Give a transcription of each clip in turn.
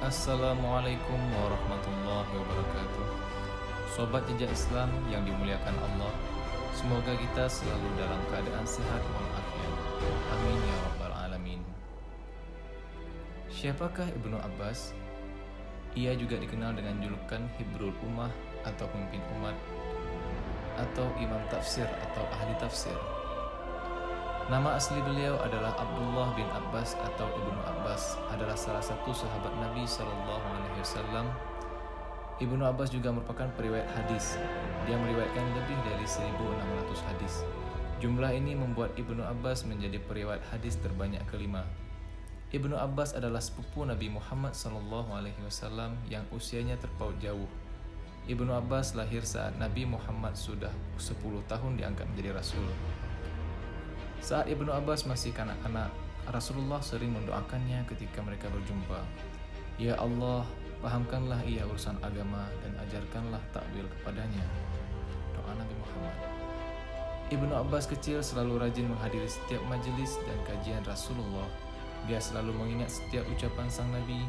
Assalamualaikum warahmatullahi wabarakatuh. Sobat Jejak Islam yang dimuliakan Allah, semoga kita selalu dalam keadaan sehat walafiat. Amin ya rabbal alamin. Siapakah Ibnu Abbas? Ia juga dikenal dengan julukan Hibrul Ummah atau pemimpin umat, atau imam tafsir atau ahli tafsir. Nama asli beliau adalah Abdullah bin Abbas atau Ibnu Abbas, adalah salah satu sahabat Nabi SAW. Ibnu Abbas juga merupakan periwayat hadis. Dia meriwayatkan lebih dari 1.600 hadis. Jumlah ini membuat Ibnu Abbas menjadi periwayat hadis terbanyak kelima. Ibnu Abbas adalah sepupu Nabi Muhammad SAW yang usianya terpaut jauh. Ibnu Abbas lahir saat Nabi Muhammad sudah 10 tahun diangkat menjadi Rasul. Saat Ibnu Abbas masih kanak-kanak, Rasulullah sering mendoakannya ketika mereka berjumpa. Ya Allah, pahamkanlah ia urusan agama dan ajarkanlah takwil kepadanya. Doa Nabi Muhammad. Ibnu Abbas kecil selalu rajin menghadiri setiap majelis dan kajian Rasulullah. Dia selalu mengingat setiap ucapan sang Nabi.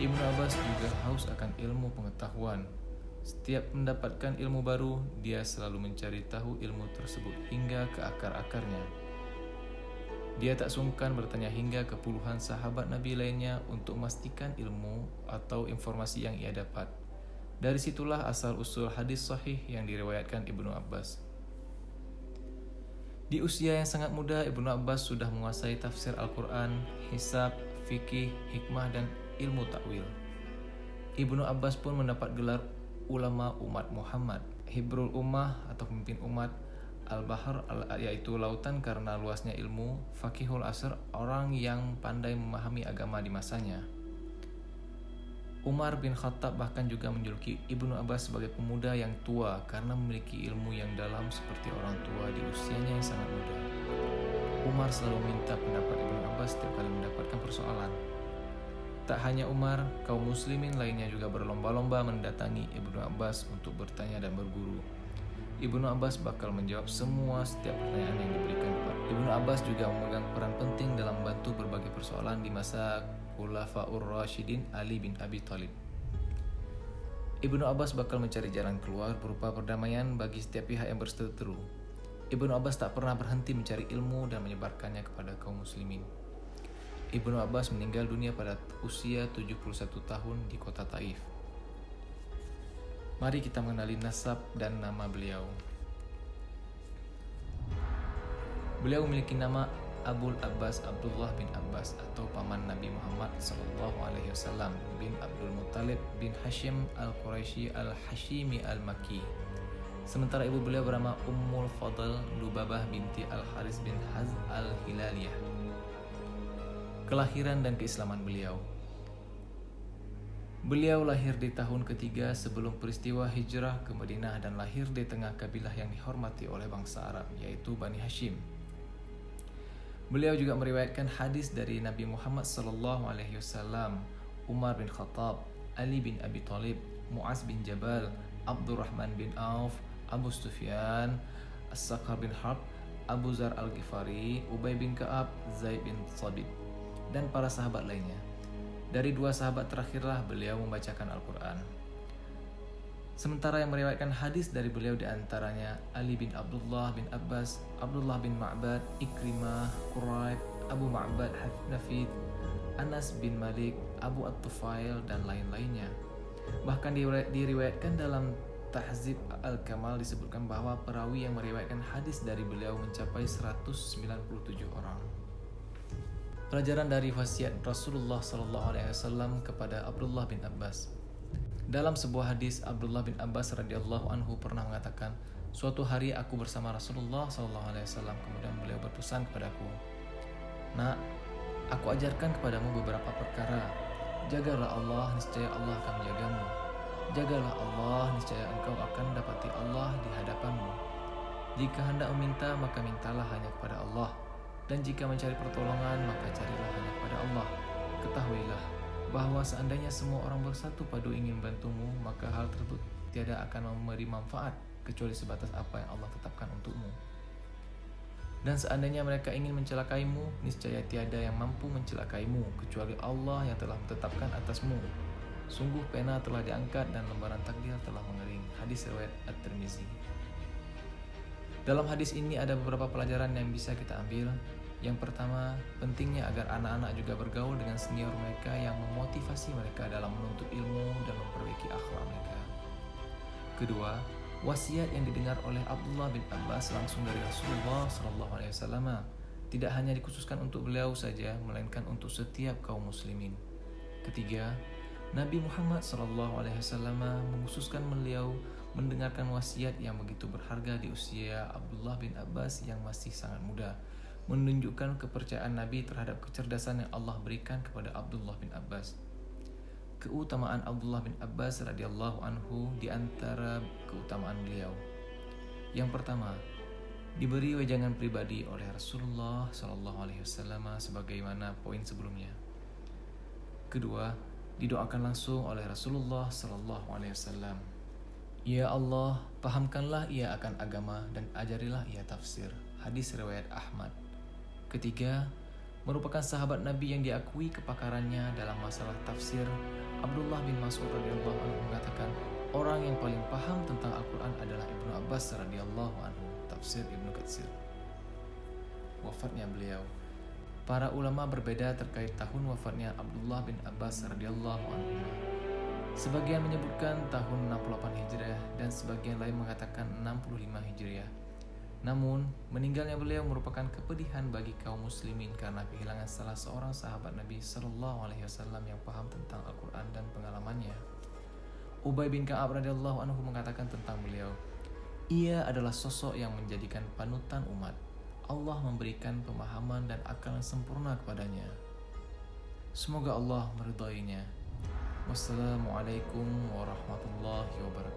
Ibnu Abbas juga haus akan ilmu pengetahuan. Setiap mendapatkan ilmu baru, dia selalu mencari tahu ilmu tersebut hingga ke akar-akarnya. Dia tak sungkan bertanya hingga ke puluhan sahabat Nabi lainnya untuk memastikan ilmu atau informasi yang ia dapat. Dari situlah asal-usul hadis sahih yang diriwayatkan Ibnu Abbas. Di usia yang sangat muda, Ibnu Abbas sudah menguasai tafsir Al-Quran, hisab, fikih, hikmah, dan ilmu takwil. Ibnu Abbas pun mendapat gelar ulama umat Muhammad, Hibrul Ummah atau pemimpin umat, Al-Bahr yaitu lautan karena luasnya ilmu, Faqihul Asr orang yang pandai memahami agama di masanya. Umar bin Khattab bahkan juga menjuluki Ibnu Abbas sebagai pemuda yang tua karena memiliki ilmu yang dalam seperti orang tua di usianya yang sangat muda. Umar selalu minta pendapat Ibnu Abbas setiap kali mendapatkan persoalan. Tak hanya Umar, kaum muslimin lainnya juga berlomba-lomba mendatangi Ibnu Abbas untuk bertanya dan berguru. Ibnu Abbas bakal menjawab setiap pertanyaan yang diberikan kepada. Ibnu Abbas juga memegang peran penting dalam membantu berbagai persoalan di masa Khulafaur Rasyidin Ali bin Abi Thalib. Ibnu Abbas bakal mencari jalan keluar berupa perdamaian bagi setiap pihak yang berseteru. Ibnu Abbas tak pernah berhenti mencari ilmu dan menyebarkannya kepada kaum muslimin. Ibnu Abbas meninggal dunia pada usia 71 tahun di kota Taif. Mari kita mengenali nasab dan nama beliau. Beliau memiliki nama Abul Abbas Abdullah bin Abbas atau paman Nabi Muhammad SAW bin Abdul Muttalib bin Hashim al-Quraisy al-Hashimi al-Makki. Sementara ibu beliau bernama Ummul Fadl Lubabah binti Al-Haris bin Hazm al-Hilaliyah. Kelahiran dan keislaman beliau. Beliau lahir di tahun ketiga sebelum peristiwa hijrah ke Madinah dan lahir di tengah kabilah yang dihormati oleh bangsa Arab, yaitu Bani Hashim. Beliau juga meriwayatkan hadis dari Nabi Muhammad SAW, Umar bin Khattab, Ali bin Abi Thalib, Mu'az bin Jabal, Abdurrahman bin Auf, Abu Sufyan, As-Sakhar bin Harb, Abu Zar al-Ghifari, Ubay bin Ka'ab, Zaid bin Thabit, dan para sahabat lainnya. Dari dua sahabat terakhirlah beliau membacakan Al-Quran. Sementara yang meriwayatkan hadis dari beliau diantaranya Ali bin Abdullah bin Abbas, Abdullah bin Ma'bad, Ikrimah, Quraib, Abu Ma'bad Nafid, Anas bin Malik, Abu At-Tufail, dan lain-lainnya. Bahkan diriwayatkan dalam Tahzib Al-Kamal disebutkan bahwa perawi yang meriwayatkan hadis dari beliau mencapai 197 orang. Pelajaran dari wasiat Rasulullah SAW kepada Abdullah bin Abbas. Dalam sebuah hadis, Abdullah bin Abbas radhiyallahu anhu pernah mengatakan, suatu hari aku bersama Rasulullah SAW, kemudian beliau berpesan kepadaku, "Nak, aku ajarkan kepadamu beberapa perkara. Jagalah Allah, niscaya Allah akan menjagamu. Jagalah Allah, niscaya engkau akan dapati Allah di hadapanmu. Jika hendak meminta, maka mintalah hanya kepada Allah. Dan jika mencari pertolongan, maka carilah hanya kepada Allah. Ketahuilah bahwa seandainya semua orang bersatu padu ingin bantumu, maka hal tersebut tiada akan memberi manfaat kecuali sebatas apa yang Allah tetapkan untukmu." Dan seandainya mereka ingin mencelakaimu, niscaya tiada yang mampu mencelakaimu kecuali Allah yang telah menetapkan atasmu. Sungguh pena telah diangkat dan lembaran takdir telah mengering. Hadis riwayat At-Tirmizi. Dalam hadis ini ada beberapa pelajaran yang bisa kita ambil. Yang pertama, pentingnya agar anak-anak juga bergaul dengan senior mereka yang memotivasi mereka dalam menuntut ilmu dan memperbaiki akhlak mereka. Kedua, wasiat yang didengar oleh Abdullah bin Abbas langsung dari Rasulullah SAW tidak hanya dikhususkan untuk beliau saja, melainkan untuk setiap kaum muslimin. Ketiga, Nabi Muhammad SAW mengkhususkan beliau mendengarkan wasiat yang begitu berharga di usia Abdullah bin Abbas yang masih sangat muda, menunjukkan kepercayaan Nabi terhadap kecerdasan yang Allah berikan kepada Abdullah bin Abbas. Keutamaan Abdullah bin Abbas radhiyallahu anhu di antara keutamaan beliau. Yang pertama, diberi wejangan pribadi oleh Rasulullah SAW sebagaimana poin sebelumnya. Kedua, didoakan langsung oleh Rasulullah SAW. Ya Allah, pahamkanlah ia akan agama dan ajarilah ia tafsir. Hadis riwayat Ahmad. Ketiga, merupakan sahabat Nabi yang diakui kepakarannya dalam masalah tafsir. Abdullah bin Mas'ud radhiyallahu anhu mengatakan, orang yang paling paham tentang Al-Quran adalah Ibnu Abbas radhiyallahu anhu. Tafsir Ibnu Katsir. Wafatnya beliau. Para ulama berbeda terkait tahun wafatnya Abdullah bin Abbas radhiyallahu anhu. Sebagian menyebutkan tahun 68 Hijriah dan sebagian lain mengatakan 65 Hijriah. Namun, meninggalnya beliau merupakan kepedihan bagi kaum muslimin karena kehilangan salah seorang sahabat Nabi SAW yang paham tentang Al-Quran dan pengalamannya. Ubay bin Ka'ab radhiyallahu anhu mengatakan tentang beliau, ia adalah sosok yang menjadikan panutan umat. Allah memberikan pemahaman dan akal yang sempurna kepadanya. Semoga Allah meridainya. Wassalamualaikum warahmatullahi wabarakatuh.